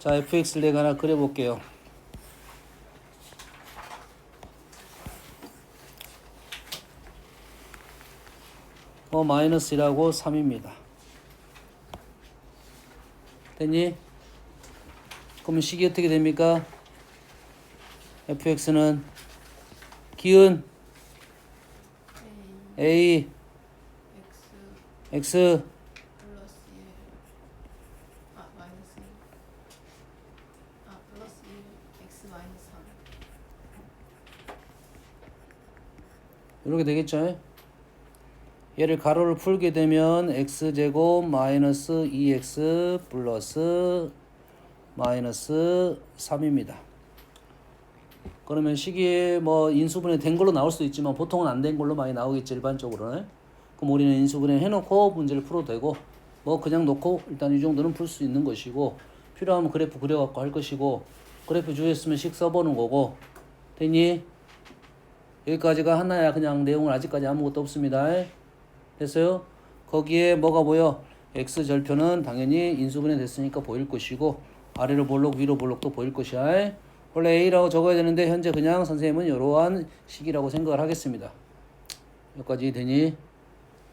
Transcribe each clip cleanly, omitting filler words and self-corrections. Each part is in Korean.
자, fx를 내가 하나 그려볼게요. 마이너스 1하고 3입니다. 됐니? 그러면 식이 어떻게 됩니까? fx는 기은 a x 플러스 1. 마이너스 1. 플러스 1. x 마이너스 3. 이렇게 되겠죠? 얘를 가로를 풀게 되면 x제곱 마이너스 2x 플러스 마이너스 3입니다. 그러면 식이 뭐 인수분해 된 걸로 나올 수도 있지만 보통은 안 된 걸로 많이 나오겠지, 일반적으로는. 그럼 우리는 인수분해 해놓고 문제를 풀어도 되고, 뭐 그냥 놓고 일단 이 정도는 풀 수 있는 것이고, 필요하면 그래프 그려갖고 할 것이고, 그래프 주였으면 식 써보는 거고. 됐니? 여기까지가 하나야. 그냥 내용은 아직까지 아무것도 없습니다. 됐어요? 거기에 뭐가 보여? x절표는 당연히 인수분해 됐으니까 보일 것이고, 아래로 볼록 위로 볼록도 보일 것이야. 원래 a라고 적어야 되는데 현재 그냥 선생님은 이러한 식이라고 생각을 하겠습니다. 여기까지 되니?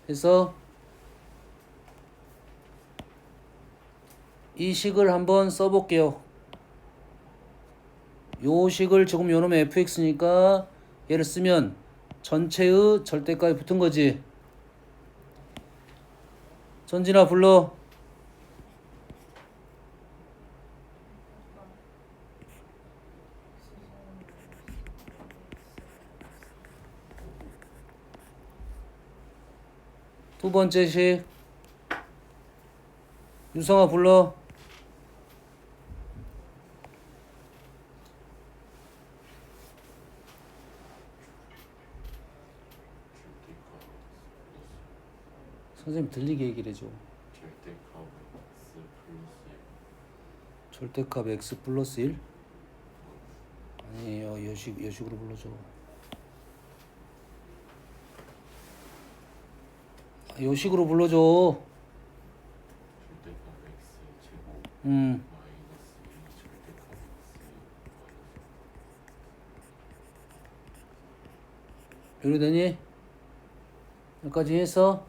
그래서 이 식을 한번 써볼게요. 요 식을 지금 요놈의 fx니까 얘를 쓰면 전체의 절대값이 붙은 거지. 전진아 불러. 두 번째 식. 유성아 불러. 선생님 들리게 얘기를 해줘. 절대값 x 플러스 1? 아니에요. 여식으로 불러줘. 여식으로 불러줘. 요리 되니? 여기까지 했어?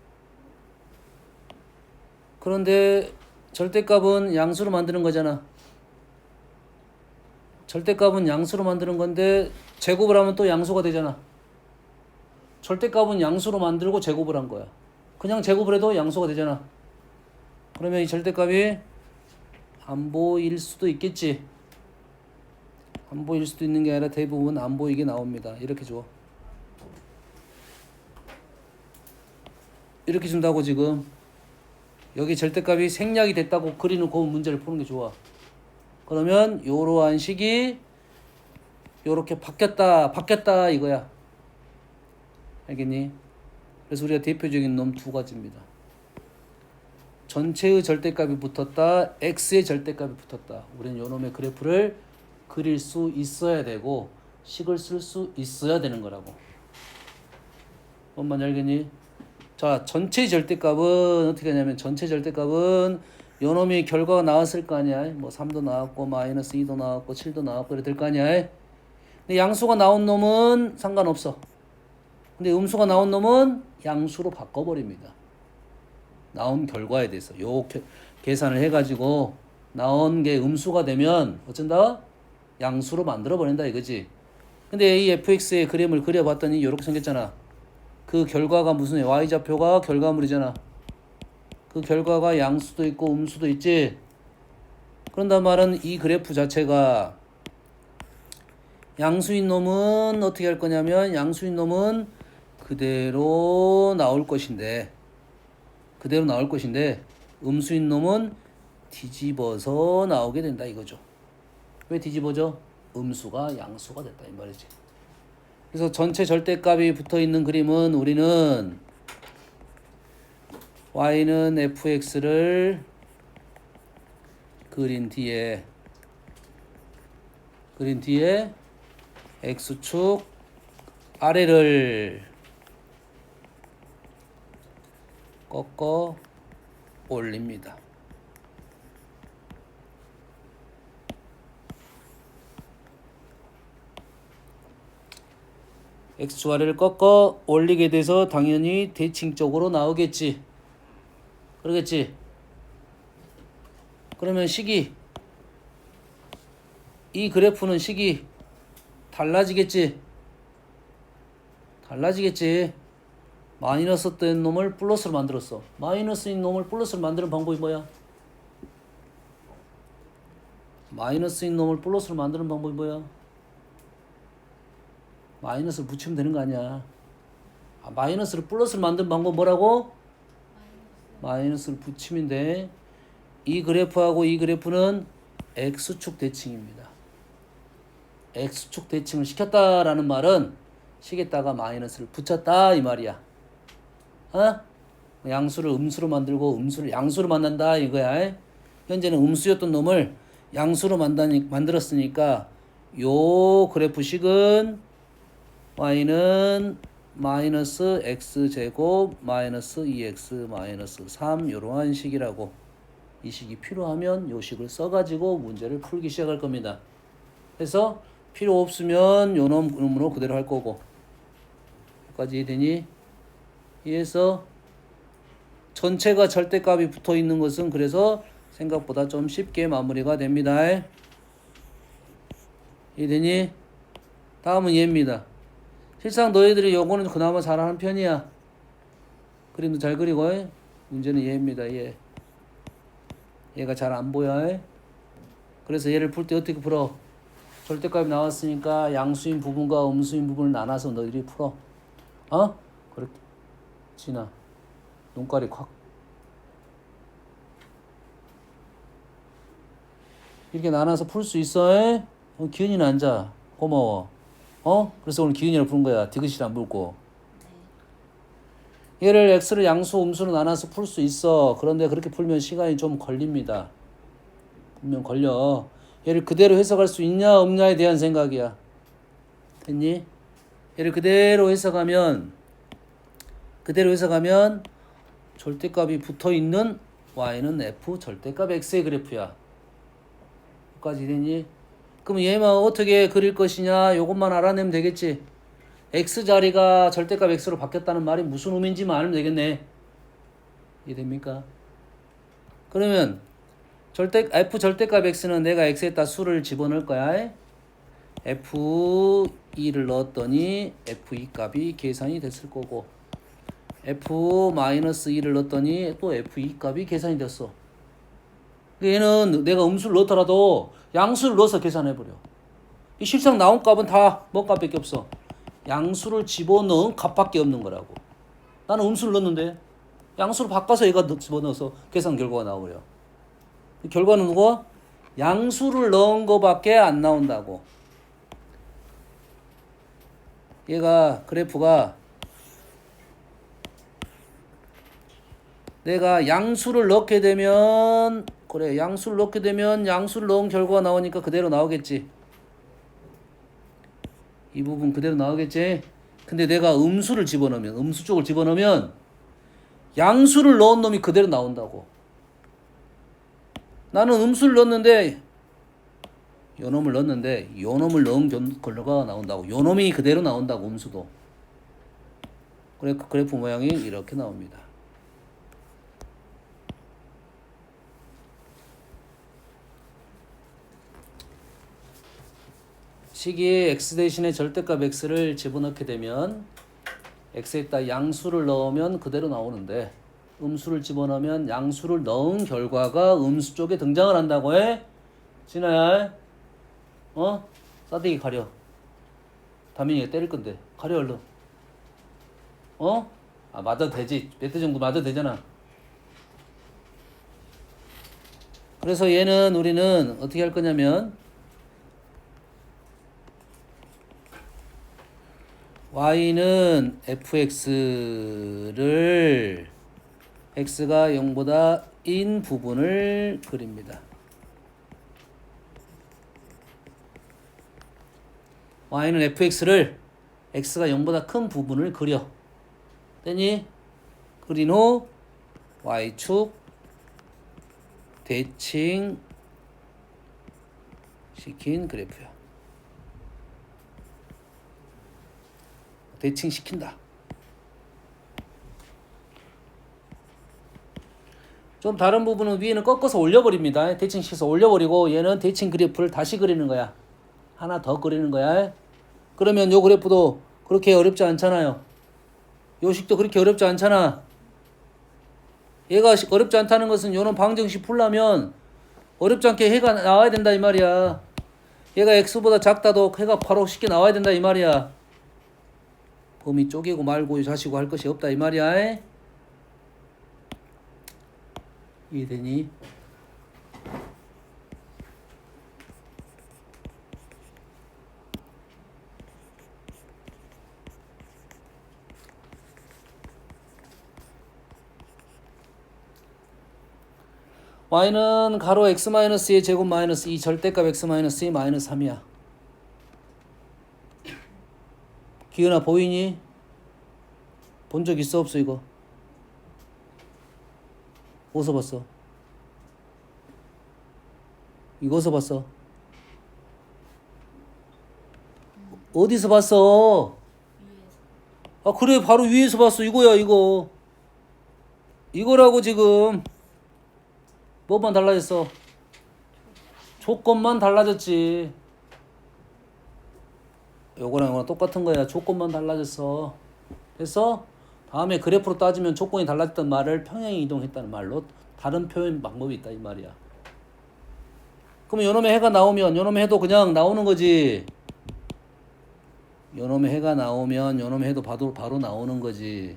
그런데 절대값은 양수로 만드는 거잖아. 절대값은 양수로 만드는 건데 제곱을 하면 또 양수가 되잖아. 절대값은 양수로 만들고 제곱을 한 거야. 그냥 제곱을 해도 양수가 되잖아. 그러면 이 절대값이 안 보일 수도 있겠지. 안 보일 수도 있는 게 아니라 대부분 안 보이게 나옵니다. 이렇게 줘. 이렇게 준다고 지금. 여기 절대값이 생략이 됐다고 그리는 그 문제를 푸는 게 좋아. 그러면 요러한 식이 요렇게 바뀌었다 이거야. 알겠니? 그래서 우리가 대표적인 놈 두 가지입니다. 전체의 절대값이 붙었다, x의 절대값이 붙었다. 우리는 요놈의 그래프를 그릴 수 있어야 되고 식을 쓸 수 있어야 되는 거라고. 뭔 말인지 알겠니? 자, 전체 절대값은 어떻게 하냐면 전체 절대값은 요놈이 결과가 나왔을 거 아니야. 뭐 3도 나왔고 마이너스 2도 나왔고 7도 나왔고 이래 될 거 아니야. 근데 양수가 나온 놈은 상관없어. 근데 음수가 나온 놈은 양수로 바꿔버립니다. 나온 결과에 대해서 요 계산을 해가지고 나온 게 음수가 되면 어쩐다? 양수로 만들어버린다 이거지. 근데 이 fx의 그림을 그려봤더니 이렇게 생겼잖아. 그 결과가 무슨 y좌표가 결과물이잖아. 그 결과가 양수도 있고 음수도 있지. 그런단 말은 이 그래프 자체가 양수인 놈은 어떻게 할 거냐면 양수인 놈은 그대로 나올 것인데 음수인 놈은 뒤집어서 나오게 된다 이거죠. 왜 뒤집어져? 음수가 양수가 됐다 이 말이지. 그래서 전체 절대값이 붙어있는 그림은 우리는 y는 fx를 그린 뒤에 x축 아래를 꺾어 올립니다. x축 아래를 꺾어 올리게 돼서 당연히 대칭 쪽으로 나오겠지. 그러겠지. 그러면 식이 이 그래프는 식이 달라지겠지. 달라지겠지. 마이너스된 놈을 플러스로 만들었어. 마이너스인 놈을 플러스로 만드는 방법이 뭐야? 마이너스인 놈을 플러스로 만드는 방법이 뭐야? 마이너스를 붙이면 되는 거 아니야. 마이너스를 플러스로 만드는 방법 뭐라고? 마이너스를 붙이면 돼. 이 그래프하고 이 그래프는 x축 대칭입니다. x축 대칭을 시켰다라는 말은 식에다가 마이너스를 붙였다 이 말이야. 어? 양수를 음수로 만들고 음수를 양수로 만든다 이거야. 현재는 음수였던 놈을 양수로 만들었으니까 요 그래프식은 y는 마이너스 x제곱 마이너스 2x 마이너스 3 이러한 식이라고. 이 식이 필요하면 요 식을 써가지고 문제를 풀기 시작할 겁니다. 그래서 필요 없으면 요 놈으로 그대로 할 거고. 여기까지 되니? 이해해서 전체가 절대값이 붙어 있는 것은 그래서 생각보다 좀 쉽게 마무리가 됩니다. 이해되니? 다음은 얘입니다. 실상 너희들이 요거는 그나마 잘하는 편이야. 그림도 잘 그리고 문제는 얘입니다. 얘가 잘 안 보여. 그래서 얘를 풀 때 어떻게 풀어? 절대값이 나왔으니까 양수인 부분과 음수인 부분을 나눠서 너희들이 풀어. 그렇게 진아 눈깔이 콱 이렇게 나눠서 풀 수 있어. 기은이는 앉아. 고마워. 그래서 오늘 기은이를 부른 거야. 디귿이를 안 물고. 얘를 x를 양수 음수로 나눠서 풀 수 있어. 그런데 그렇게 풀면 시간이 좀 걸립니다. 분명 걸려. 얘를 그대로 해석할 수 있냐 없냐에 대한 생각이야. 됐니? 얘를 그대로 해석하면 절대값이 붙어있는 y는 f 절대값 x의 그래프야. 여기까지 되니? 그럼 얘만 어떻게 그릴 것이냐 요것만 알아내면 되겠지. x자리가 절대값 x로 바뀌었다는 말이 무슨 의미인지만 알면 되겠네. 이해됩니까? 그러면 f 절대값 x는 내가 x에다 수를 집어넣을 거야. f2를 넣었더니 f2 값이 계산이 됐을 거고 f-2를 넣었더니 또 f2 값이 계산이 됐어. 얘는 내가 음수를 넣더라도 양수를 넣어서 계산해버려. 이 실상 나온 값은 다 뭐 값밖에 없어. 양수를 집어넣은 값밖에 없는 거라고. 나는 음수를 넣었는데 양수를 바꿔서 얘가 집어넣어서 계산 결과가 나오려. 결과는 누구? 양수를 넣은 거밖에 안 나온다고. 얘가 그래프가 내가 양수를 넣게 되면 양수를 넣은 결과가 나오니까 그대로 나오겠지. 이 부분 그대로 나오겠지. 근데 내가 음수 쪽을 집어넣으면 양수를 넣은 놈이 그대로 나온다고. 나는 음수를 넣었는데 요 놈을 넣은 결과가 나온다고. 요 놈이 그대로 나온다고. 음수도. 그래프 모양이 이렇게 나옵니다. 식이 x 대신에 절대값 x를 집어넣게 되면 x에다 양수를 넣으면 그대로 나오는데 음수를 집어넣으면 양수를 넣은 결과가 음수 쪽에 등장을 한다고 해. 진아야. 싸대기 가려. 다민이가 때릴 건데 가려 얼른. 맞아도 되지. 몇 대 정도 맞아도 되잖아. 그래서 우리는 어떻게 할 거냐면 y는 fx를 x가 0보다 인 부분을 그립니다. y는 fx를 x가 0보다 큰 부분을 그려. 됐니? 그린 후 y축 대칭 시킨 그래프야. 대칭시킨다. 좀 다른 부분은 위에는 꺾어서 올려버립니다. 대칭시켜서 올려버리고 얘는 대칭 그래프를 다시 그리는 거야. 하나 더 그리는 거야. 그러면 요 그래프도 그렇게 어렵지 않잖아요. 요 식도 그렇게 어렵지 않잖아. 얘가 어렵지 않다는 것은 요는 방정식 풀려면 어렵지 않게 해가 나와야 된다 이 말이야. 얘가 x보다 작다도 해가 바로 쉽게 나와야 된다 이 말이야. 범위 쪼개고 말고 자시고 할 것이 없다 이 말이야. 이해되니? y는 가로 x-2의 제곱 마이너스 2 절대값 x-2 마이너스 3이야. 기은아 보이니? 본 적 있어 없어 이거? 어디서 봤어? 이거 어디서 봤어? 어디서 봤어? 아 그래 바로 위에서 봤어. 이거야 이거. 이거라고 지금. 뭐만 달라졌어? 조건만 달라졌지. 요거랑 이거랑 똑같은 거야. 조건만 달라졌어. 됐어? 다음에 그래프로 따지면 조건이 달라졌던 말을 평행 이동했다는 말로 다른 표현 방법이 있다 이 말이야. 그럼 요놈의 해가 나오면 요놈의 해도 그냥 나오는 거지. 요놈의 해가 나오면 요놈의 해도 바로 나오는 거지.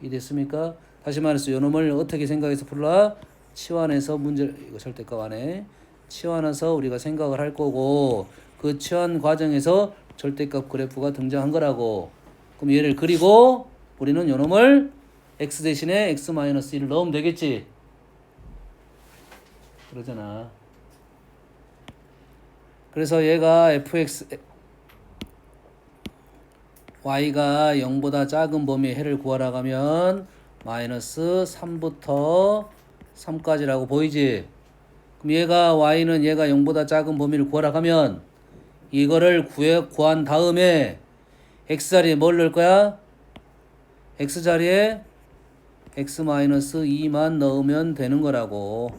이해됐습니까? 다시 말해서 요놈을 어떻게 생각해서 풀라? 치환해서 문제를 이거 절대값 안에 치환해서 우리가 생각을 할 거고 그 치환 과정에서 절대값 그래프가 등장한 거라고. 그럼 얘를 그리고 우리는 요놈을 x 대신에 x-1을 넣으면 되겠지. 그러잖아. 그래서 얘가 fx y가 0보다 작은 범위의 해를 구하라고 하면 마이너스 3부터 3까지라고 보이지? 그럼 얘가 y는 얘가 0보다 작은 범위를 구하라고 하면 이거를 구한 다음에 x자리에 뭘 넣을 거야? x자리에 x-2만 넣으면 되는 거라고.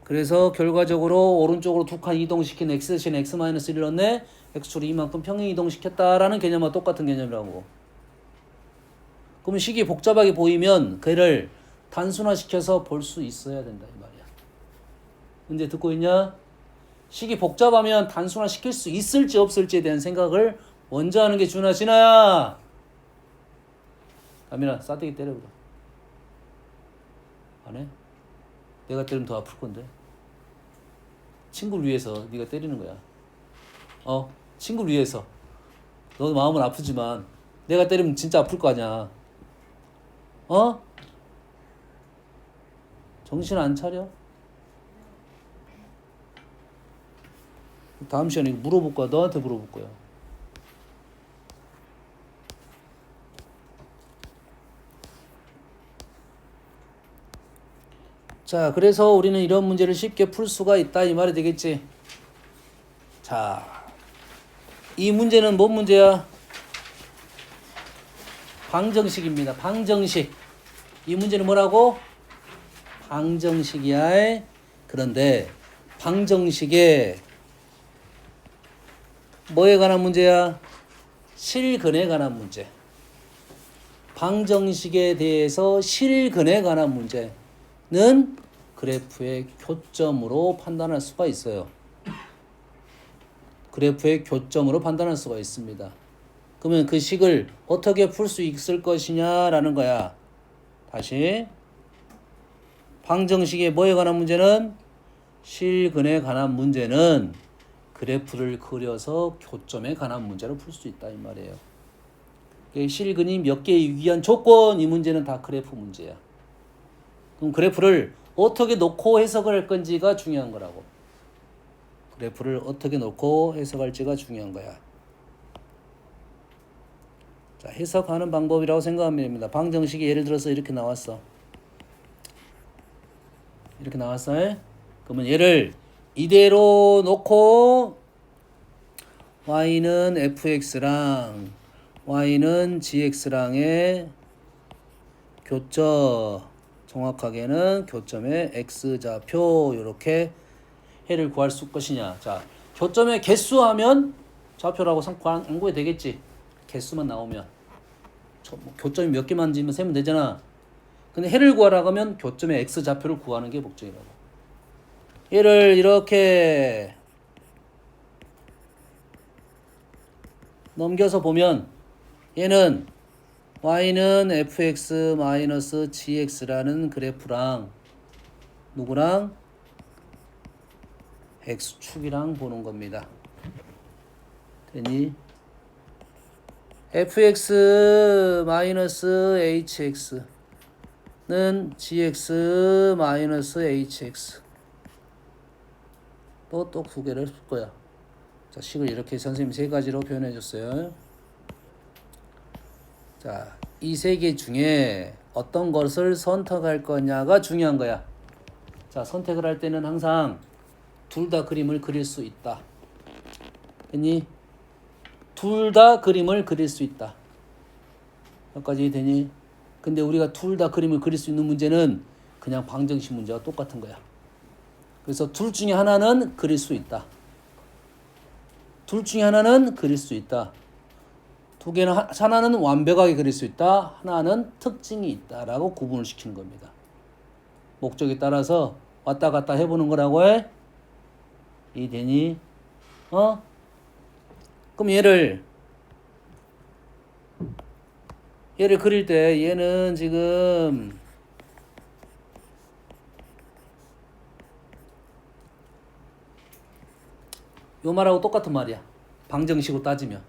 그래서 결과적으로 오른쪽으로 두 칸 이동시킨 x 대신 x-1을 넣네. x축을 이만큼 평행 이동시켰다라는 개념과 똑같은 개념이라고. 그러면 식이 복잡하게 보이면 그를 단순화시켜서 볼 수 있어야 된다 이 말이야. 문제 듣고 있냐? 식이 복잡하면 단순화시킬 수 있을지 없을지에 대한 생각을 먼저 하는 게 준아 진아야. 담이나 싸대기 때려보자. 안 해? 내가 때리면 더 아플 건데. 친구를 위해서 네가 때리는 거야. 친구를 위해서. 너 마음은 아프지만 내가 때리면 진짜 아플 거 아니야. 정신 안 차려? 다음 시간에 물어볼 거야. 너한테 물어볼 거야. 자, 그래서 우리는 이런 문제를 쉽게 풀 수가 있다 이 말이 되겠지. 자, 이 문제는 뭔 문제야? 방정식입니다. 방정식. 이 문제는 뭐라고? 방정식이야. 그런데 방정식에 뭐에 관한 문제야? 실근에 관한 문제. 방정식에 대해서 실근에 관한 문제는 그래프의 교점으로 판단할 수가 있어요. 그래프의 교점으로 판단할 수가 있습니다. 그러면 그 식을 어떻게 풀 수 있을 것이냐라는 거야. 다시 방정식의 뭐에 관한 문제는 실근에 관한 문제는 그래프를 그려서 교점에 관한 문제로 풀 수 있다 이 말이에요. 실근이 몇 개에 유기한 조건 이 문제는 다 그래프 문제야. 그럼 그래프를 어떻게 놓고 해석을 할 건지가 중요한 거라고. 그래프를 어떻게 놓고 해석할지가 중요한 거야. 자, 해석하는 방법이라고 생각하면 됩니다. 방정식이 예를 들어서 이렇게 나왔어. 이렇게 나왔어. 그러면 얘를 이대로 놓고 y는 fx랑 y는 gx랑의 교점, 정확하게는 교점의 x좌표 이렇게 해를 구할 수 것이냐. 자, 교점의 개수하면 좌표라고 안구해 되겠지. 개수만 나오면 교점이 몇 개만 지면 세면 되잖아. 근데 해를 구하라고 하면 교점의 x좌표를 구하는 게 목적이라고. 얘를 이렇게 넘겨서 보면 얘는 y는 fx-gx라는 그래프랑 누구랑? x축이랑 보는 겁니다. 되니? fx-hx는 gx-hx 또 두 개를 쓸 거야. 자, 식을 이렇게 선생님이 세 가지로 표현해 줬어요. 자, 이 세 개 중에 어떤 것을 선택할 거냐가 중요한 거야. 자, 선택을 할 때는 항상 둘 다 그림을 그릴 수 있다. 되니? 둘 다 그림을 그릴 수 있다. 여기까지 되니? 근데 우리가 둘 다 그림을 그릴 수 있는 문제는 그냥 방정식 문제와 똑같은 거야. 그래서 둘 중에 하나는 그릴 수 있다. 둘 중에 하나는 그릴 수 있다. 두 개는 하나는 완벽하게 그릴 수 있다. 하나는 특징이 있다라고 구분을 시키는 겁니다. 목적에 따라서 왔다 갔다 해보는 거라고 해. 이해되니? 그럼 얘를 그릴 때 얘는 지금 요 말하고 똑같은 말이야. 방정식으로 따지면.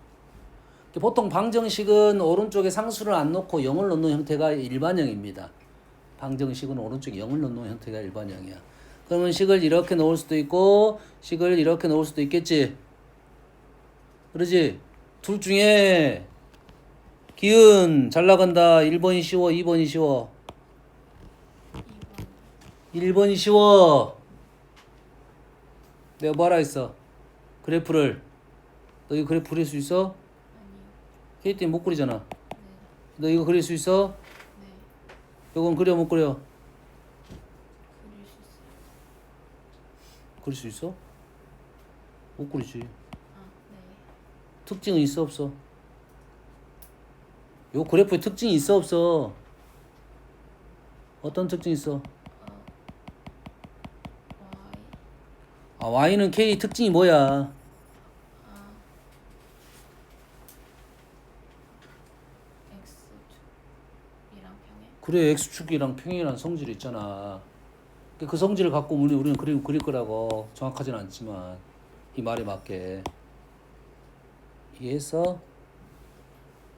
보통 방정식은 오른쪽에 상수를 안 놓고 0을 넣는 형태가 일반형입니다. 방정식은 오른쪽에 0을 넣는 형태가 일반형이야. 그러면 식을 이렇게 놓을 수도 있고 식을 이렇게 놓을 수도 있겠지. 그러지? 둘 중에 기은 잘 나간다. 1번이 쉬워, 2번이 쉬워. 1번이 쉬워. 내가 뭐하라 했어? 그래프를. 너 이거 그래프 그릴 수 있어? 아니요. 걔 때문에 못 그리잖아. 네. 너 이거 그릴 수 있어? 네. 이건 그려 못 그려? 그릴 수 있어요. 그릴 수 있어? 못 그리지. 네. 특징은 있어 없어? 요 그래프에 특징이 있어 없어? 어떤 특징이 있어? Y. Y는 K 특징이 뭐야? X축이랑 평행. 그래, X축이랑 평행이라는 성질이 있잖아. 그 성질을 갖고 우리는 그릴 거라고. 정확하진 않지만 이 말에 맞게. 이해했어?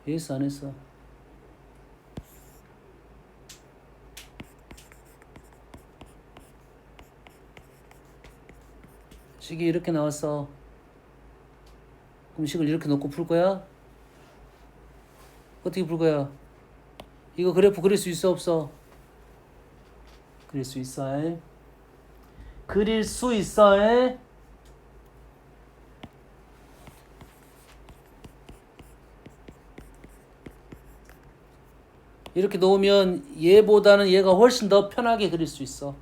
이해했어 안 했어? 식이 이렇게 나왔어. 그럼 식을 이렇게 놓고 풀 거야? 어떻게 풀 거야? 이거 그래프 그릴 수 있어 없어? 그릴 수 있어. 에? 그릴 수 있어. 에? 이렇게 놓으면 얘보다는 얘가 훨씬 더 편하게 그릴 수 있어.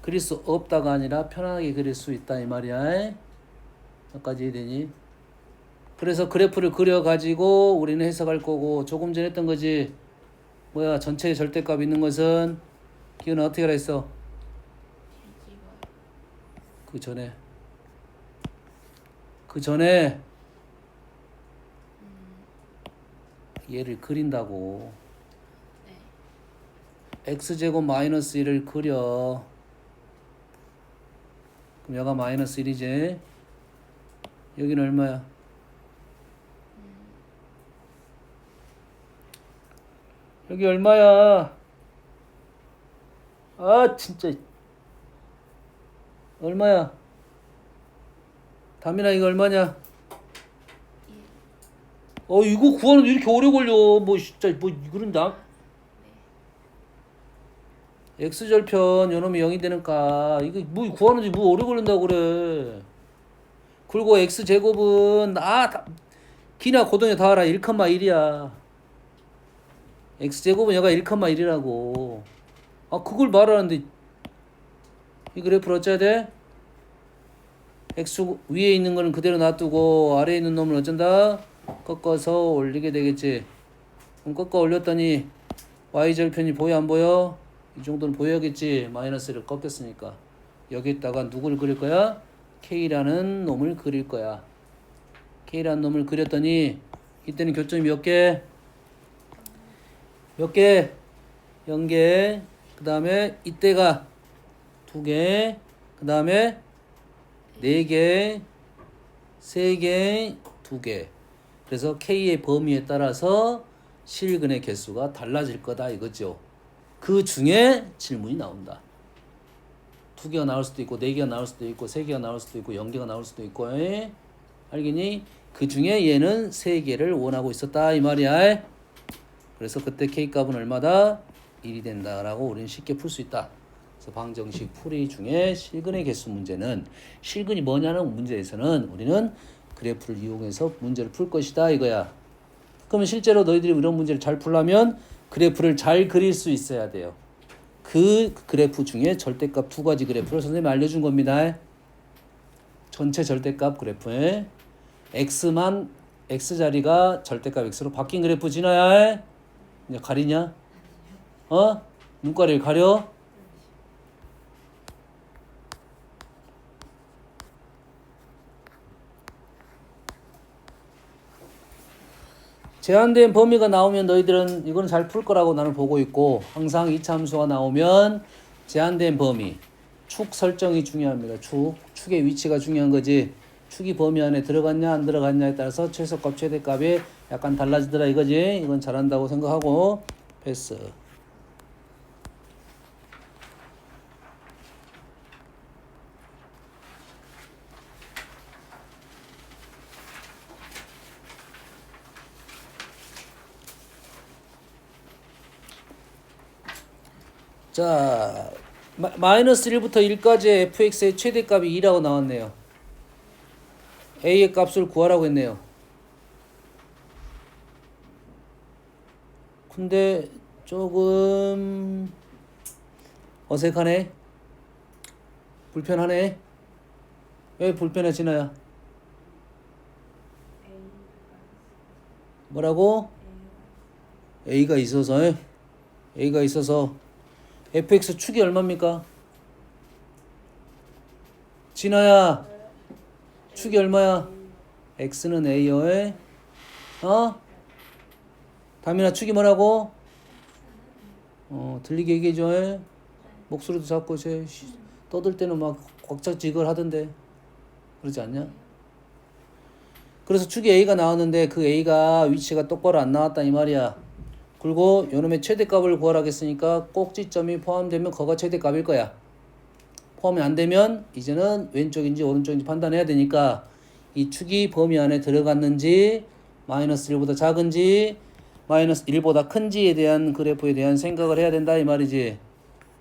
그릴 수 없다가 아니라 편하게 그릴 수 있다 이 말이야. 여기까지 이해되니? 그래서 그래프를 그려가지고 우리는 해석할 거고 조금 전에 했던 거지. 뭐야, 전체의 절대값 있는 것은 기호는 어떻게 하라 했어? 뒤집어요. 그 전에 얘를 그린다고. 네. x제곱 마이너스 1을 그려. 그럼 여가 마이너스 1이지. 여기는 얼마야? 여기 얼마야? 아 진짜 얼마야? 담이나 이거 얼마냐? 1. 이거 구하는데 이렇게 오래 걸려. 뭐 진짜 뭐 그런다. x절편 요놈이 0이 되니까 이거 뭐 구하는데 뭐 오래 걸린다고 그래. 그리고 x제곱은 기나 고동에 다 알아. 1,1이야. x제곱은 얘가 1,1이라고. 그걸 말하는데 이 그래프를 어째야 돼? x 위에 있는 거는 그대로 놔두고 아래에 있는 놈을 어쩐다? 꺾어서 올리게 되겠지. 그럼 꺾어 올렸더니 y절편이 보여 안 보여? 이 정도는 보여야겠지. 마이너스를 꺾였으니까. 여기다가 누구를 그릴 거야? k라는 놈을 그릴 거야. k라는 놈을 그렸더니 이때는 교점이 몇 개? 몇 개? 0개. 그 다음에 이때가 2개. 그 다음에 4개, 3개, 2개. 그래서 K의 범위에 따라서 실근의 개수가 달라질 거다 이거죠. 그 중에 질문이 나온다. 2개가 나올 수도 있고 4개가 나올 수도 있고 3개가 나올 수도 있고 0개가 나올 수도 있고 알겠니? 그 중에 얘는 3개를 원하고 있었다 이 말이야. 그래서 그때 K값은 얼마다? 1이 된다라고 우리는 쉽게 풀 수 있다. 그래서 방정식 풀이 중에 실근의 개수 문제는 실근이 뭐냐는 문제에서는 우리는 그래프를 이용해서 문제를 풀 것이다 이거야. 그러면 실제로 너희들이 이런 문제를 잘 풀려면 그래프를 잘 그릴 수 있어야 돼요. 그 그래프 중에 절대값 2가지 그래프를 선생님이 알려준 겁니다. 전체 절대값 그래프에 x만 x자리가 절대값 x로 바뀐 그래프 지나야 이제 가리냐? 눈가리를 가려? 제한된 범위가 나오면 너희들은 이건 잘 풀 거라고 나는 보고 있고 항상 이차 함수가 나오면 제한된 범위 축 설정이 중요합니다. 축의 위치가 중요한 거지. 축이 범위 안에 들어갔냐 안 들어갔냐에 따라서 최소값 최대값이 약간 달라지더라 이거지. 이건 잘한다고 생각하고 패스. 자, 마이너스 1부터 1까지의 fx의 최대값이 2라고 나왔네요. a의 값을 구하라고 했네요. 근데 조금 어색하네. 불편하네. 왜 불편해 진아야? 뭐라고? a가 있어서 fx 축이 얼마입니까? 진아야 축이 얼마야? x는 a여에 다민아 축이 뭐라고? 들리게 얘기해줘. 목소리도 작고 떠들 때는 막 꽉짝지걸 하던데 그러지 않냐? 그래서 축이 a가 나왔는데 그 a가 위치가 똑바로 안 나왔다 이 말이야. 그리고 요놈의 최대값을 구하라겠으니까 꼭지점이 포함되면 거가 최대값일 거야. 포함이 안 되면 이제는 왼쪽인지 오른쪽인지 판단해야 되니까 이 축이 범위 안에 들어갔는지 마이너스 1보다 작은지 마이너스 1보다 큰지에 대한 그래프에 대한 생각을 해야 된다 이 말이지.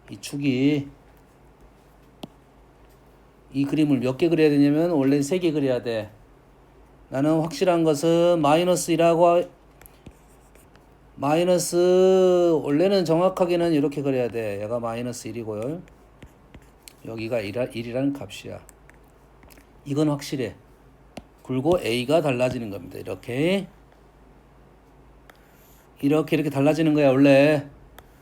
이 축이 이 그림을 몇 개 그려야 되냐면 원래 3개 그려야 돼. 나는 확실한 것은 마이너스 원래는 정확하게는 이렇게 그려야 돼. 얘가 마이너스 1이고요. 여기가 1이라는 값이야. 이건 확실해. 그리고 a가 달라지는 겁니다. 이렇게 달라지는 거야 원래.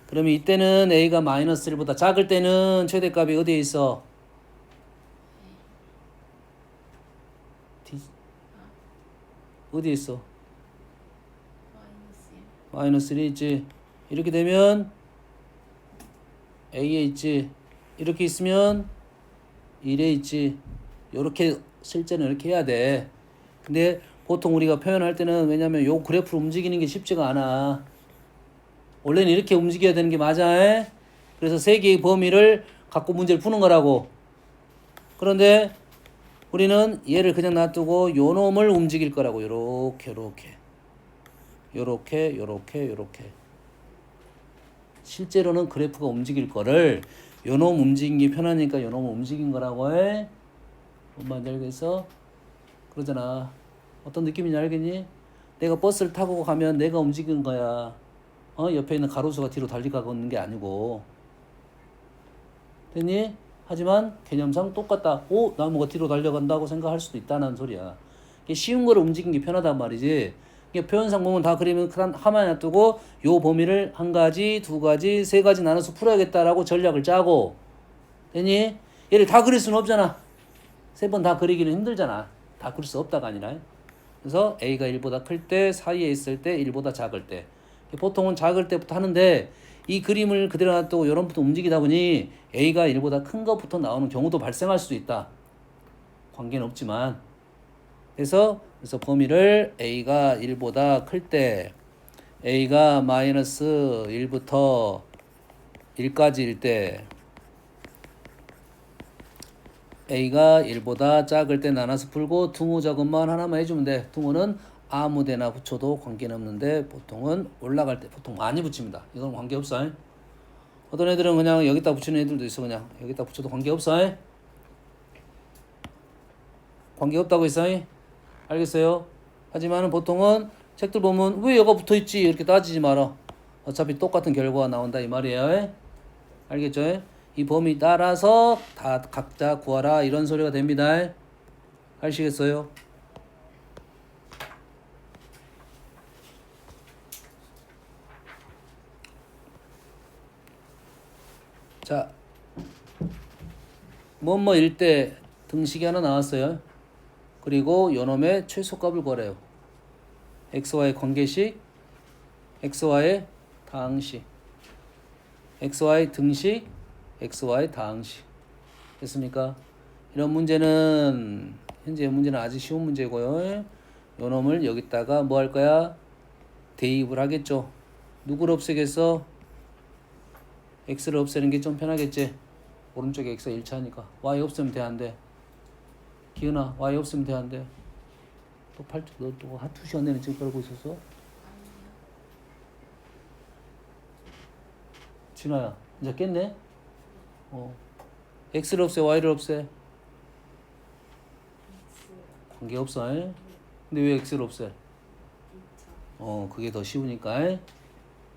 그러면 이때는 a가 마이너스 1보다 작을 때는 최대값이 어디에 있어? 어디에 있어? 마이너스 1에 있지. 이렇게 되면 a에 있지. 이렇게 있으면 1에 있지. 요렇게 실제는 이렇게 해야 돼. 근데 보통 우리가 표현할 때는 왜냐면 요 그래프를 움직이는 게 쉽지가 않아. 원래는 이렇게 움직여야 되는 게 맞아. 그래서 3개의 범위를 갖고 문제를 푸는 거라고. 그런데 우리는 얘를 그냥 놔두고 요 놈을 움직일 거라고. 요렇게. 실제로는 그래프가 움직일 거를 요놈 움직이는 게 편하니까 요놈을 움직인 거라고 해. 뭔 말인지 알겠어? 그러잖아. 어떤 느낌인지 알겠니? 내가 버스를 타고 가면 내가 움직이는 거야. 옆에 있는 가로수가 뒤로 달리가고 있는 게 아니고. 됐니? 하지만 개념상 똑같다. 나무가 뒤로 달려간다고 생각할 수도 있다는 소리야. 이게 쉬운 거를 움직이는 게 편하단 말이지. 이게 표현상 보면 다 그리면 하나에 놔두고 요 범위를 한 가지, 두 가지, 세 가지 나눠서 풀어야겠다라고 전략을 짜고. 됐니? 얘를 다 그릴 수는 없잖아. 세 번 다 그리기는 힘들잖아. 다 그릴 수 없다가 아니라. 그래서 A가 1보다 클 때, 사이에 있을 때, 1보다 작을 때. 보통은 작을 때부터 하는데 이 그림을 그대로 놔두고 요런부터 움직이다 보니 A가 1보다 큰 것부터 나오는 경우도 발생할 수도 있다. 관계는 없지만. 그래서 범위를 A가 1보다 클 때, A가 마이너스 1부터 1까지일 때, A가 1보다 작을 때 나눠서 풀고 등호 작업만 하나만 해주면 돼. 등호는 아무 데나 붙여도 관계는 없는데 보통은 올라갈 때 보통 많이 붙입니다. 이건 관계없어. 어떤 애들은 그냥 여기다 붙이는 애들도 있어. 그냥 여기다 붙여도 관계없어. 관계없다고 했어. 알겠어요? 하지만 보통은 책들 보면 왜 여가 붙어있지 이렇게 따지지 마라. 어차피 똑같은 결과가 나온다 이 말이에요. 알겠죠? 이 범위 따라서 다 각자 구하라 이런 소리가 됩니다. 아시겠어요? 자, 뭐뭐일 때 등식이 하나 나왔어요. 그리고 요놈의 최소값을 구하래요. xy의 관계식, xy의 다항식, xy 등식, xy 다항식. 됐습니까? 이런 문제는 현재 문제는 아주 쉬운 문제고요. 요놈을 여기다가 뭐 할 거야? 대입을 하겠죠. 누구를 없애겠어? x를 없애는 게 좀 편하겠지. 오른쪽에 x가 1차니까 y 없으면 돼 안 돼? 기은아 y 없으면 돼 안 돼? 또 팔뚝 너또 한 2시간 내내 지금 그러고 있었어? 진아야 이제 깼네? x를 없애 y를 없애? 관계없어. 근데 왜 x를 없애? 그게 더 쉬우니까.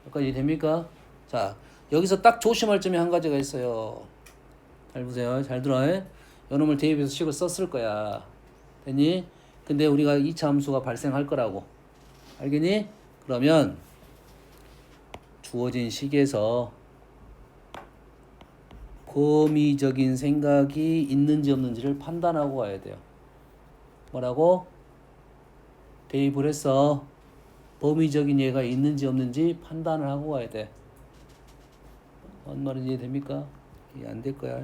여기까지 됩니까? 자, 여기서 딱 조심할 점이 한 가지가 있어요. 잘 보세요. 잘 들어. 요놈을 대입해서 식을 썼을 거야. 됐니? 근데 우리가 2차 함수가 발생할 거라고. 알겠니? 그러면 주어진 식에서 범위적인 생각이 있는지 없는지를 판단하고 가야 돼요. 뭐라고? 대입을 해서 범위적인 예가 있는지 없는지 판단을 하고 가야 돼. 뭔 말인지 이해됩니까? 이해 안 될 거야.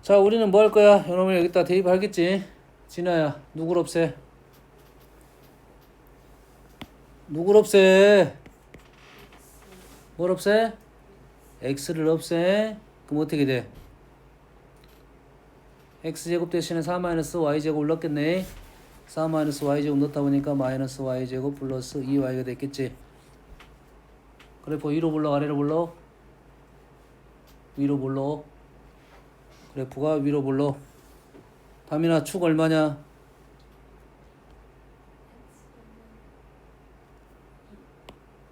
자, 우리는 뭐 할 거야? 이놈을 여기다 대입하겠지. 진아야, 누굴 없애? 누굴 없애? 뭘 없애? x를 없애. 그럼 어떻게 돼? x제곱 대신에 4-y제곱을 넣겠네. 4-y제곱 넣다 보니까 마이너스 y제곱 플러스 2y가 됐겠지. 그래프 위로 불러 아래로 불러? 위로 불러. 그래프가 위로 불러. 다민아 축 얼마냐?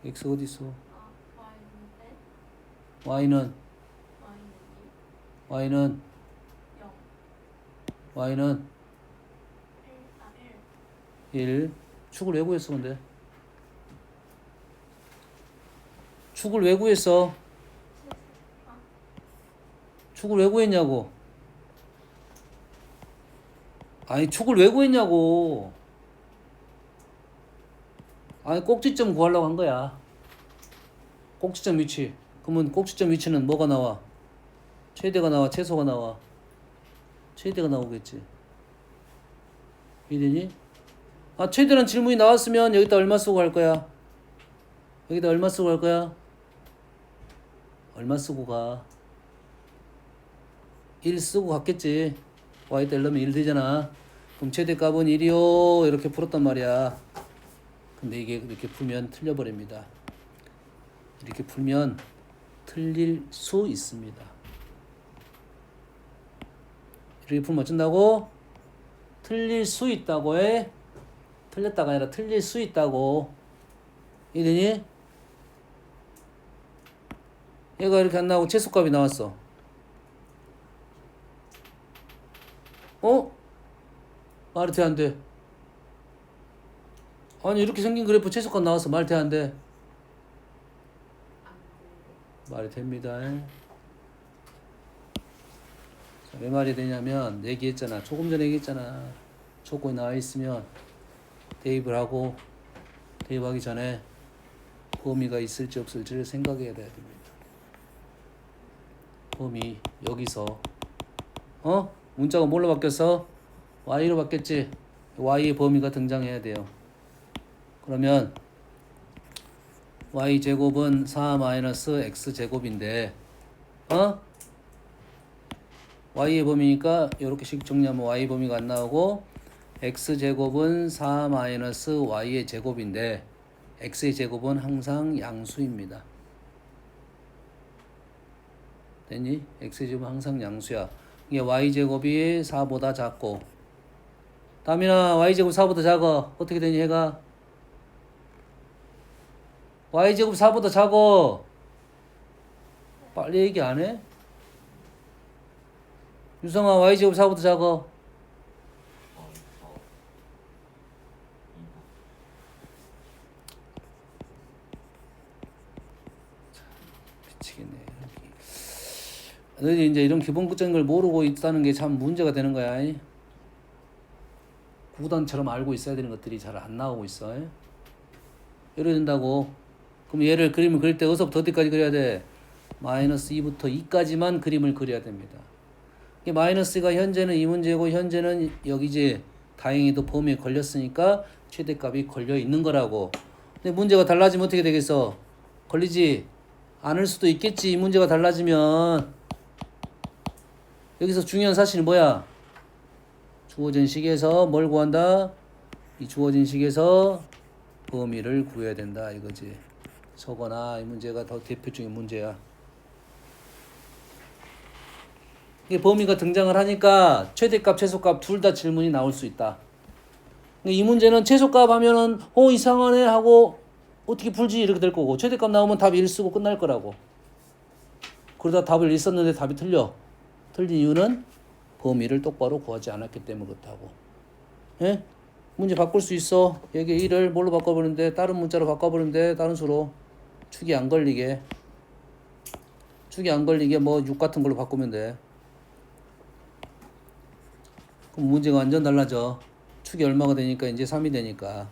x 어디 있어? y는 y는 1. 축을 왜 구했어 근데? 축을 왜 구했어? 축을 왜 구했냐고? 아니 축을 왜 구했냐고? 아니 꼭지점 구하려고 한 거야. 꼭지점 위치. 그러면 꼭지점 위치는 뭐가 나와? 최대가 나와? 최소가 나와? 최대가 나오겠지. 이해되니? 아, 최대란 질문이 나왔으면 여기다 얼마 쓰고 갈 거야? 여기다 얼마 쓰고 갈 거야? 얼마 쓰고 가? 1 쓰고 갔겠지. y에다 1 넣으면 1 되잖아. 그럼 최대값은 1이요. 이렇게 풀었단 말이야. 근데 이게 이렇게 풀면 틀려버립니다. 이렇게 풀면 틀릴 수 있습니다. 이렇게 풀면 어쩐다고? 틀릴 수 있다고 해. 틀렸다가 아니라 틀릴 수 있다고. 이해되니? 얘가 이렇게 안 나오고 최소값이 나왔어. 어? 말이 돼, 안 돼? 아니, 이렇게 생긴 그래프 최소값 나왔어. 말이 돼, 안 돼? 말이 됩니다. 자, 왜 말이 되냐면, 얘기했잖아. 조금 전에 얘기했잖아. 조건이 나와 있으면 대입을 하고, 대입하기 전에 범위가 있을지 없을지를 생각해야 돼야 됩니다. 범위, 여기서, 문자가 뭘로 바뀌었어? y로 바뀌었지? y의 범위가 등장해야 돼요. 그러면 y제곱은 4-x제곱인데 y의 범위니까 이렇게씩 정리하면 y 범위가 안 나오고 x제곱은 4-y의 제곱인데 x의 제곱은 항상 양수입니다. 됐니? x의 제곱은 항상 양수야. 이게 y제곱이 4보다 작고 다민아 y제곱 4보다 작아. 어떻게 되니 얘가? y제곱 4보다 작어. 빨리 얘기 안 해? 유성아 y제곱 4보다 작어. 미치겠네. 너희 이제 이런 기본적인 걸 모르고 있다는 게 참 문제가 되는 거야. 구단처럼 알고 있어야 되는 것들이 잘 안 나오고 있어. 이래야 된다고. 그럼 얘를 그림을 그릴 때 어디서부터 어디까지 그려야 돼? -2부터 2까지만 그림을 그려야 됩니다. 이게 마이너스가 현재는 이 문제고 현재는 여기지. 다행히도 범위에 걸렸으니까 최대값이 걸려 있는 거라고. 근데 문제가 달라지면 어떻게 되겠어? 걸리지 않을 수도 있겠지. 이 문제가 달라지면. 여기서 중요한 사실은 뭐야? 주어진 식에서 뭘 구한다? 이 주어진 식에서 범위를 구해야 된다 이거지. 저거나 이 문제가 더 대표적인 문제야. 이게 범위가 등장을 하니까 최대값, 최소값 둘 다 질문이 나올 수 있다. 이 문제는 최소값 하면은 이상하네 하고 어떻게 풀지 이렇게 될 거고 최대값 나오면 답 1 쓰고 끝날 거라고. 그러다 답을 1 썼는데 답이 틀려. 틀린 이유는 범위를 똑바로 구하지 않았기 때문에 그렇다고. 예? 문제 바꿀 수 있어. 여기 1을 뭘로 바꿔버리는데 다른 문자로 바꿔버리는데 다른 수로 축이 안 걸리게 뭐 6 같은 걸로 바꾸면 돼. 그럼 문제가 완전 달라져. 축이 얼마가 되니까 이제 3이 되니까.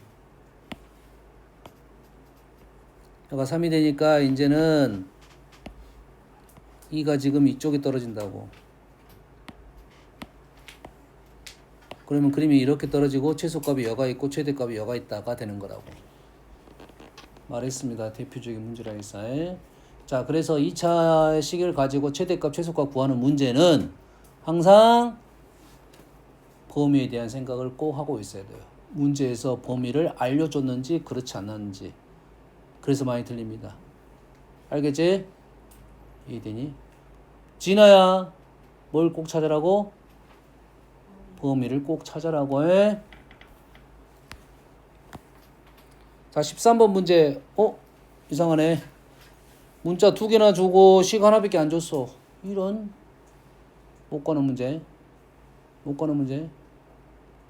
얘가 3이 되니까 이제는 2가 지금 이쪽에 떨어진다고. 그러면 그림이 이렇게 떨어지고 최소값이 여가 있고 최대값이 여가 있다가 되는 거라고. 말했습니다. 대표적인 문제라겠어요. 자, 그래서 2차 식을 가지고 최대값, 최소값 구하는 문제는 항상 범위에 대한 생각을 꼭 하고 있어야 돼요. 문제에서 범위를 알려줬는지 그렇지 않았는지. 그래서 많이 틀립니다. 알겠지? 이해되니? 진아야, 뭘 꼭 찾으라고? 범위를 꼭 찾으라고 해. 자, 13번 문제. 이상하네. 문자 2개나 주고 식 하나밖에 안 줬어. 이런 못 가는 문제.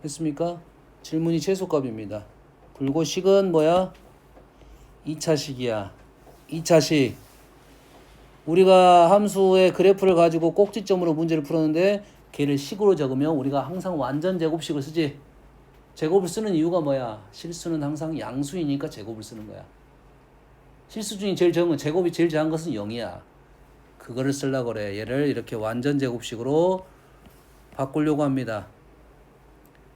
했습니까? 질문이 최소값입니다. 그리고 식은 뭐야? 2차식이야. 2차식. 우리가 함수의 그래프를 가지고 꼭지점으로 문제를 풀었는데 걔를 식으로 적으면 우리가 항상 완전 제곱식을 쓰지. 제곱을 쓰는 이유가 뭐야? 실수는 항상 양수이니까 제곱을 쓰는 거야. 실수 중에 제일 적은 건 제곱이 제일 작은 것은 0이야. 그거를 쓰려고 그래. 얘를 이렇게 완전 제곱식으로 바꾸려고 합니다.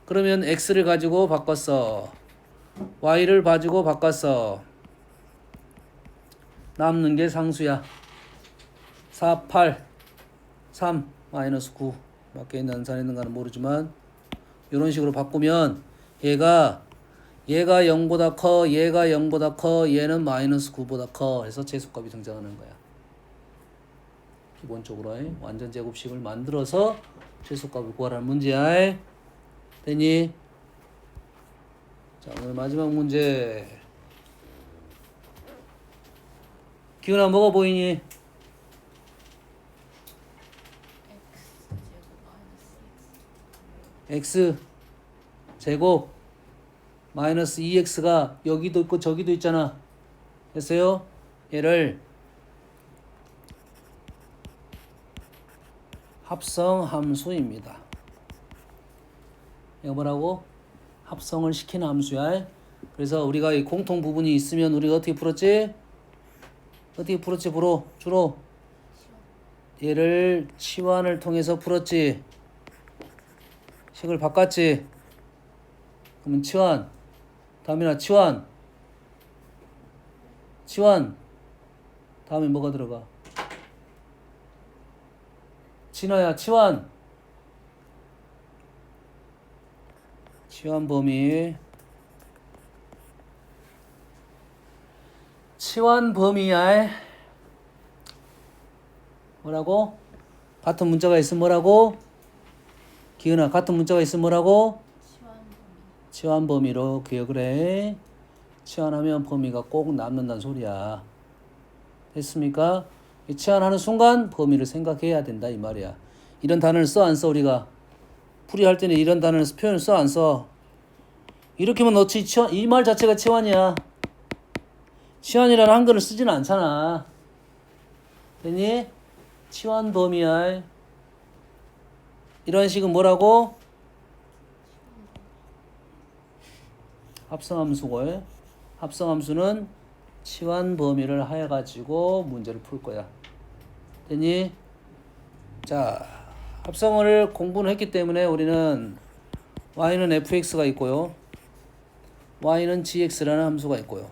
그러면 x를 가지고 바꿨어. y를 가지고 바꿨어. 남는 게 상수야. 4, 8, 3, 마이너스 9. 밖에 있는 안산에 있는가는 모르지만 이런 식으로 바꾸면 얘가 0보다 커, 얘가 0보다 커, 얘는 마이너스 9보다 커 해서 제수값이 등장하는 거야. 기본적으로 완전 제곱식을 만들어서 최소값을 구하라는 문제야. 됐니? 자, 오늘 마지막 문제. 기훈아, 뭐가 보이니? x 제곱 마이너스 x x 제곱 마이너스 2x가 여기도 있고 저기도 있잖아. 됐어요? 얘를 합성 함수입니다. 이거 뭐라고? 합성을 시키는 함수야. 그래서 우리가 이 공통 부분이 있으면 우리가 어떻게 풀었지? 주로 얘를 치환을 통해서 풀었지. 식을 바꿨지. 그러면 치환. 다음이나 치환. 다음에 뭐가 들어가? 진아야, 치환 범위. 치환 범위야. 뭐라고? 같은 문자가 있으면 뭐라고? 기은아, 같은 문자가 있으면 뭐라고? 치환 범위로 기억을 해. 치환하면 범위가 꼭 남는다는 소리야. 됐습니까? 이 치환하는 순간 범위를 생각해야 된다 이 말이야. 이런 단어를 써 안 써? 우리가 풀이할 때는 이런 단어를 표현을 써 안 써? 이렇게만 넣지. 이 말 자체가 치환이야. 치환이라는 한글을 쓰지는 않잖아. 됐니? 치환 범위야. 이런 식은 뭐라고? 합성함수고. 합성함수는 치환 범위를 해가지고 문제를 풀 거야. 됐니? 자, 합성을 공부는 했기 때문에 우리는 y는 fx가 있고요. y는 gx라는 함수가 있고요.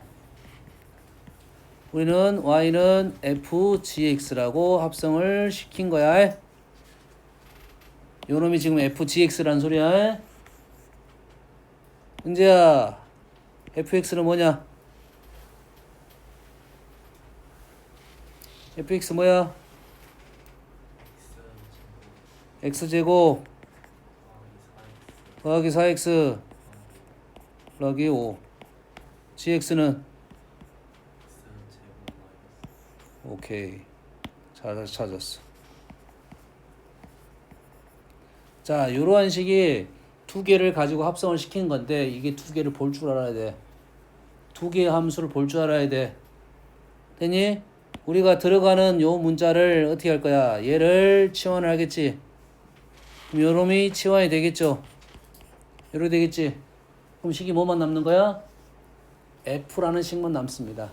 우리는 y는 fgx라고 합성을 시킨 거야. 요놈이 지금 fgx라는 소리야. 은재야, fx는 뭐냐? fx 뭐야? x제곱 더하기 4x 더하기 5. gx는 오케이. 찾았어. 자, 이러한 식이 두 개를 가지고 합성을 시키는 건데 이게 두 개를 볼 줄 알아야 돼. 두 개의 함수를 볼 줄 알아야 돼. 됐니? 우리가 들어가는 요 문자를 어떻게 할 거야? 얘를 치환을 하겠지. 그럼 요놈이 치환이 되겠죠. 이렇게 되겠지. 그럼 식이 뭐만 남는 거야? f라는 식만 남습니다.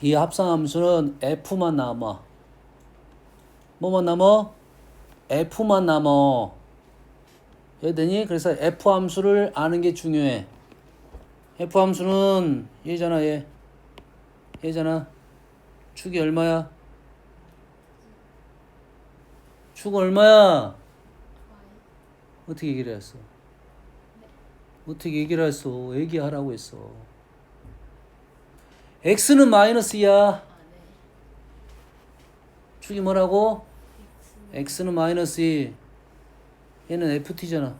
이 합성함수는 f만 남아. 뭐만 남아? f만 남아. 되니? 그래서 f 함수를 아는 게 중요해. f 함수는 얘잖아, 얘잖아. 축이 얼마야? 축은 얼마야? 어떻게 얘기를 했어? 어떻게 얘기를 했어? 얘기하라고 했어. x는 마이너스야. 축이 뭐라고? x는 마이너스 2. 얘는 ft잖아.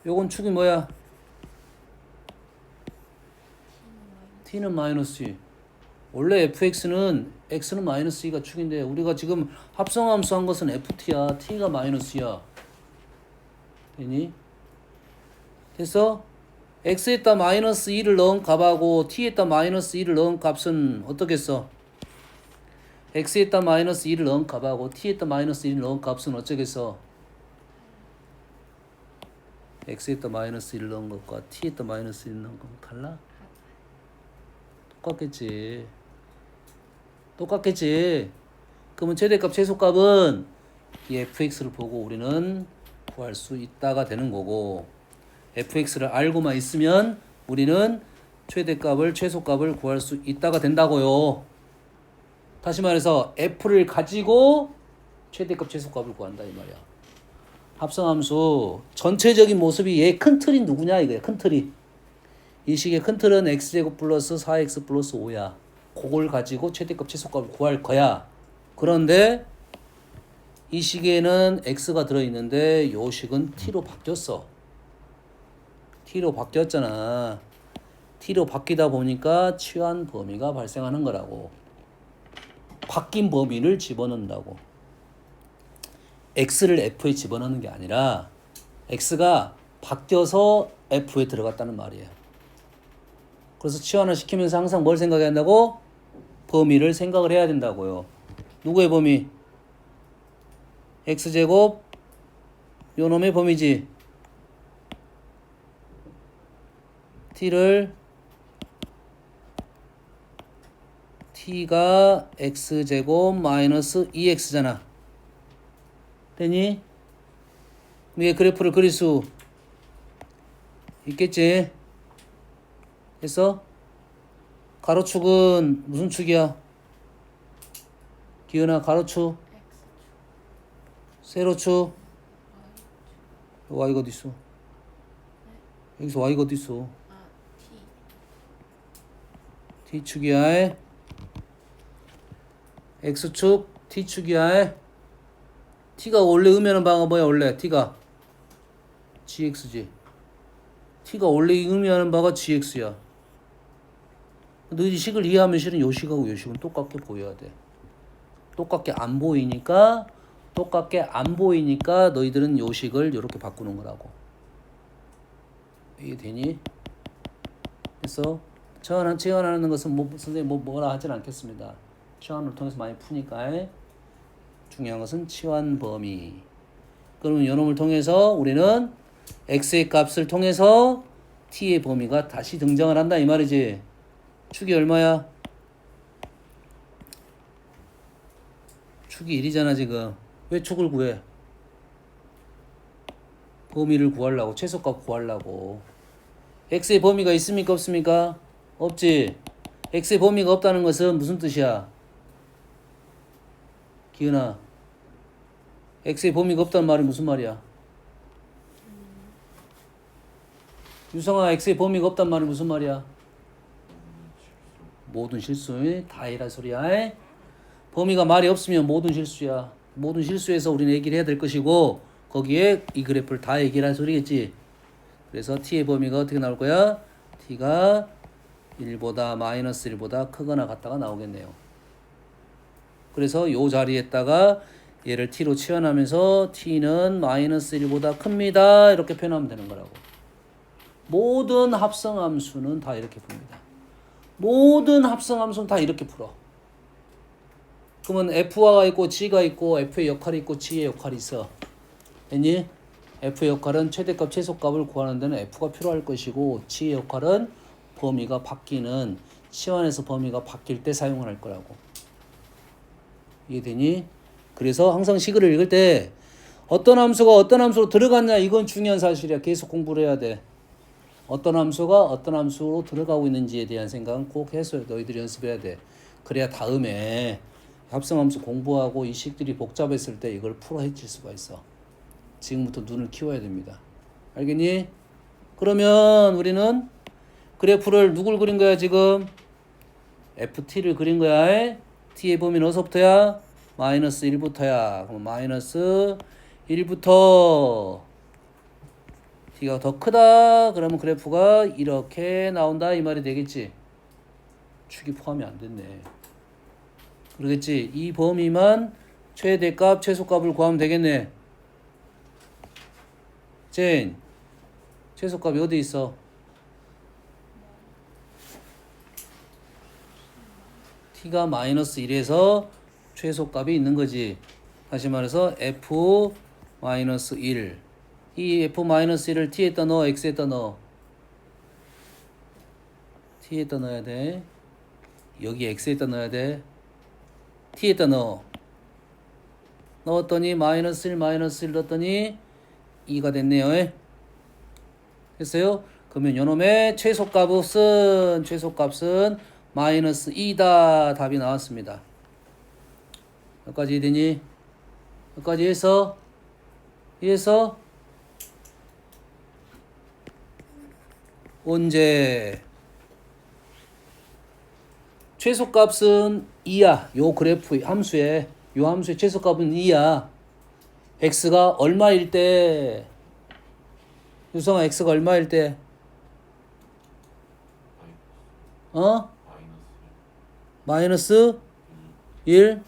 요건 축이 뭐야? t는 마이너스 2. 원래 fx는 x는 마이너스 2가 축인데 우리가 지금 합성함수 한 것은 ft야. t가 마이너스야. 되니? 됐어? x에다 마이너스 2를 넣은 값하고 t에다 마이너스 2를 넣은 값은 어떻겠어? x에다 마이너스 2를 넣은 값하고 t에다 마이너스 2를 넣은 값은 어쩌겠어? x에다 마이너스 1을 넣은 것과 t에다 마이너스 1을 넣은 건 달라? 똑같겠지. 똑같겠지. 그러면 최대값 최소값은 이 fx를 보고 우리는 구할 수 있다가 되는 거고, fx를 알고만 있으면 우리는 최대값을 최소값을 구할 수 있다가 된다고요. 다시 말해서 f를 가지고 최대값 최소값을 구한다 이 말이야. 합성함수 전체적인 모습이 얘 큰 틀이 누구냐 이거야. 큰 틀이. 이 식의 큰 틀은 x제곱 플러스 4x 플러스 5야. 그걸 가지고 최대값 최소값을 구할 거야. 그런데 이 식에는 x가 들어있는데 요 식은 t로 바뀌었어. t로 바뀌었잖아. t로 바뀌다 보니까 취한 범위가 발생하는 거라고. 바뀐 범위를 집어넣는다고. x를 f에 집어넣는 게 아니라 x가 바뀌어서 f에 들어갔다는 말이에요. 그래서 치환을 시키면서 항상 뭘 생각해야 한다고? 범위를 생각을 해야 된다고요. 누구의 범위? x제곱 요 놈의 범위지. t가 x제곱 마이너스 2x잖아. 되니? 위에 그래프를 그릴 수 있겠지? 됐어? 가로축은 무슨 축이야? 기은아, 가로축 세로축 y가 어디 있어? 여기서 y가 어디 있어? t축이야. x축 t축이야. t가 원래 의미하는 바가 뭐야? 원래 t가 gx지. t가 원래 의미하는 바가 gx야. 너희 식을 이해하면 실은 요 식하고 요 식은 똑같게 보여야 돼. 똑같게 안 보이니까 너희들은 요 식을 이렇게 바꾸는 거라고. 이게 되니? 그래서 치환하는 것은 선생님 뭐라 하진 않겠습니다. 치환을 통해서 많이 푸니까. 중요한 것은 치환 범위. 그러면 요놈을 통해서 우리는 x의 값을 통해서 t의 범위가 다시 등장을 한다 이 말이지. 축이 얼마야? 축이 1이잖아 지금. 왜 축을 구해? 범위를 구하려고, 최소값 구하려고. x의 범위가 있습니까 없습니까? 없지. x의 범위가 없다는 것은 무슨 뜻이야? 기은아, x의 범위가 없다는 말이 무슨 말이야? 유성아, x의 범위가 없다는 말이 무슨 말이야? 모든 실수에 다이라 소리야. 범위가 말이 없으면 모든 실수야. 모든 실수에서 우리는 얘기를 해야 될 것이고, 거기에 이 그래프를 다 얘기할 소리겠지. 그래서 t의 범위가 어떻게 나올 거야? t가 1보다 마이너스 1보다 크거나 같다가 나오겠네요. 그래서 요 자리에다가 얘를 t로 치환하면서 t는 마이너스 1보다 큽니다. 이렇게 표현하면 되는 거라고. 모든 합성함수는 다 이렇게 풉니다. 모든 합성함수는 다 이렇게 풀어. 그러면 F가 있고 G가 있고 F의 역할이 있고 G의 역할이 있어. 됐니? F의 역할은 최대값 최소값을 구하는 데는 F가 필요할 것이고, G의 역할은 범위가 바뀌는, 치환해서 범위가 바뀔 때 사용을 할 거라고. 이해되니? 그래서 항상 식을 읽을 때 어떤 함수가 어떤 함수로 들어갔냐, 이건 중요한 사실이야. 계속 공부를 해야 돼. 어떤 함수가 어떤 함수로 들어가고 있는지에 대한 생각은 꼭 해서 너희들이 연습해야 돼. 그래야 다음에 합성함수 공부하고 이 식들이 복잡했을 때 이걸 풀어헤칠 수가 있어. 지금부터 눈을 키워야 됩니다. 알겠니? 그러면 우리는 그래프를 누굴 그린 거야 지금? ft를 그린 거야. t의 범위는 어디서부터야? 마이너스 1부터야. 그럼 마이너스 1부터 t가 더 크다. 그러면 그래프가 이렇게 나온다 이 말이 되겠지. 축이 포함이 안 됐네. 그러겠지. 이 범위만 최대값 최소값을 구하면 되겠네. 젠, 최소값이 어디 있어? t가 마이너스 1에서 최소값이 있는 거지. 다시 말해서 f 마이너스 1. 이 f 마이너스 1을 t에다 넣어, x에다 넣어? t에다 넣어야 돼. 여기 x에다 넣어야 돼. t에다 넣었더니 마이너스 1 넣었더니 2가 됐네요. 됐어요? 그러면 요놈의 최소값은 마이너스 2다. 답이 나왔습니다. 여기까지 되니? 여기까지 해서 언제 최소값은 2야. 요 그래프 함수의 최소값은 2야. x가 얼마일 때? 유성아, x가 얼마일 때? 어? 마이너스 1?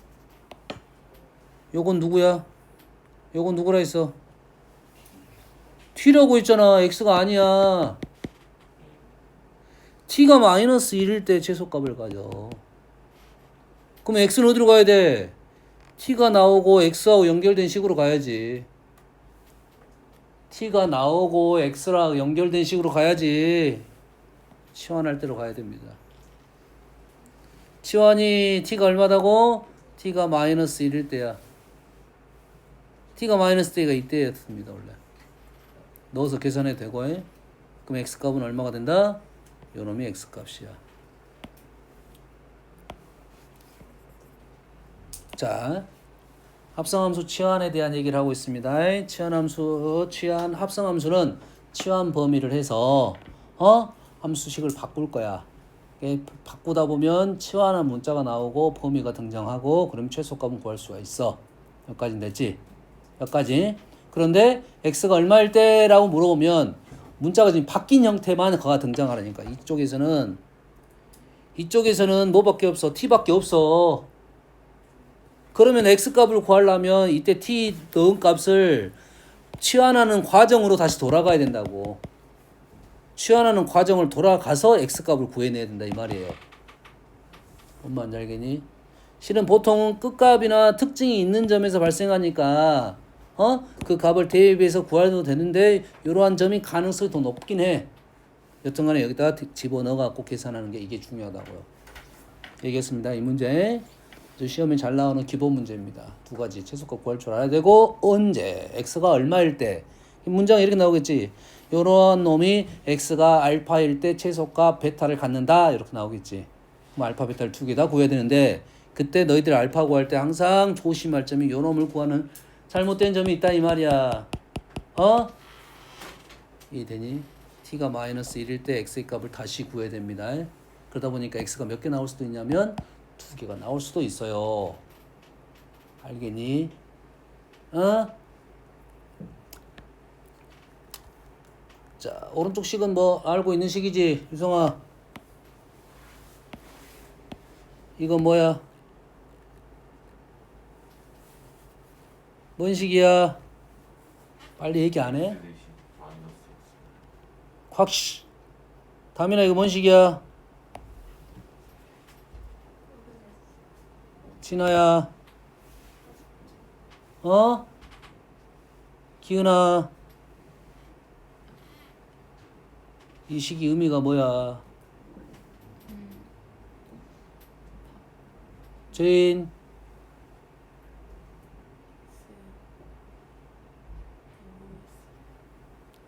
요건 누구야? 요건 누구라 했어? t라고 했잖아. x가 아니야. t가 마이너스 1일 때 최소값을 가져. 그럼 x는 어디로 가야 돼? t가 나오고 x하고 연결된 식으로 가야지. t가 나오고 x랑 연결된 식으로 가야지. 치환할 때로 가야 됩니다. 치환이 t가 얼마다고? t가 마이너스 1일 때야. t가 마이너스 때가 이때였습니다. 원래 넣어서 계산해도 되고. 그럼 x값은 얼마가 된다? 요놈이 x값이야. 자, 합성함수 치환에 대한 얘기를 하고 있습니다. 합성함수는 치환 범위를 해서 함수식을 바꿀 거야. 바꾸다 보면 치환한 문자가 나오고 범위가 등장하고 그럼 최소값은 구할 수가 있어. 여기까지 됐지? 여기까지. 그런데 x가 얼마일 때라고 물어보면 문자가 지금 바뀐 형태만 그가 등장하라니까. 이쪽에서는 뭐밖에 없어? t밖에 없어. 그러면 x값을 구하려면 이때 t 넣은 값을 치환하는 과정으로 다시 돌아가야 된다고. 치환하는 과정을 돌아가서 x값을 구해내야 된다 이 말이에요. 뭔 말인지 알겠니? 실은 보통은 끝값이나 특징이 있는 점에서 발생하니까 그 값을 대입해서 구해도 되는데 이러한 점이 가능성이 더 높긴 해. 여튼간에 여기다가 집어넣어갖고 계산하는 게 이게 중요하다고요. 얘기했습니다. 이 문제 시험에 잘 나오는 기본 문제입니다. 두 가지 최소값 구할 줄 알아야 되고 언제 x가 얼마일 때 이 문장이 이렇게 나오겠지. 요런 놈이 x가 알파일 때 최소값 베타를 갖는다 이렇게 나오겠지. 그럼 알파 베타를 두 개 다 구해야 되는데 그때 너희들 알파 구할 때 항상 조심할 점이 요 놈을 구하는 잘못된 점이 있다 이 말이야. 이해되니? t가 마이너스 1일 때 x의 값을 다시 구해야 됩니다. 그러다 보니까 x가 몇 개 나올 수도 있냐면 두 개가 나올 수도 있어요. 알겠니? 자, 오른쪽 식은 뭐 알고 있는 식이지, 유성아? 이건 뭐야? 뭔 식이야? 빨리 얘기 안 해? 확시. 다민아 이거 뭔 식이야? 진아야. 기은아. 이 식이 의미가 뭐야? 제인.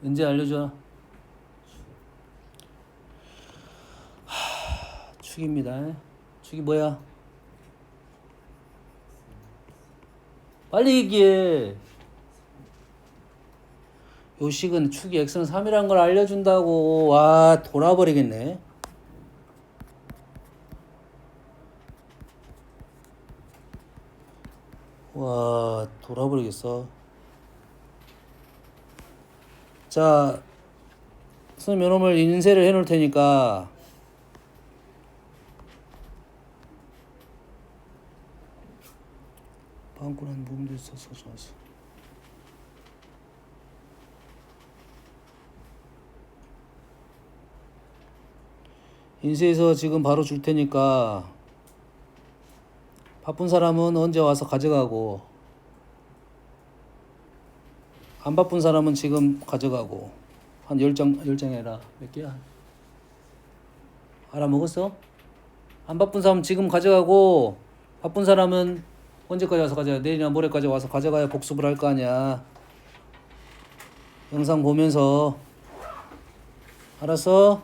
언제 알려줘? 축입니다. 축이 뭐야? 빨리 얘기해. 요 식은 축이 x는 3이라는 걸 알려준다고. 와, 돌아버리겠네. 와, 돌아버리겠어. 자, 선생님 요놈을 인쇄를 해놓을 테니까 방구란 몸도 있어서 좋았어. 인쇄해서 지금 바로 줄 테니까 바쁜 사람은 언제 와서 가져가고 안 바쁜 사람은 지금 가져가고 한 10장 해라. 몇 개야? 알아먹었어? 안 바쁜 사람은 지금 가져가고 바쁜 사람은 언제까지 와서 가져야 내일이나 모레까지 와서 가져가야 복습을 할 거 아니야. 영상 보면서. 알았어?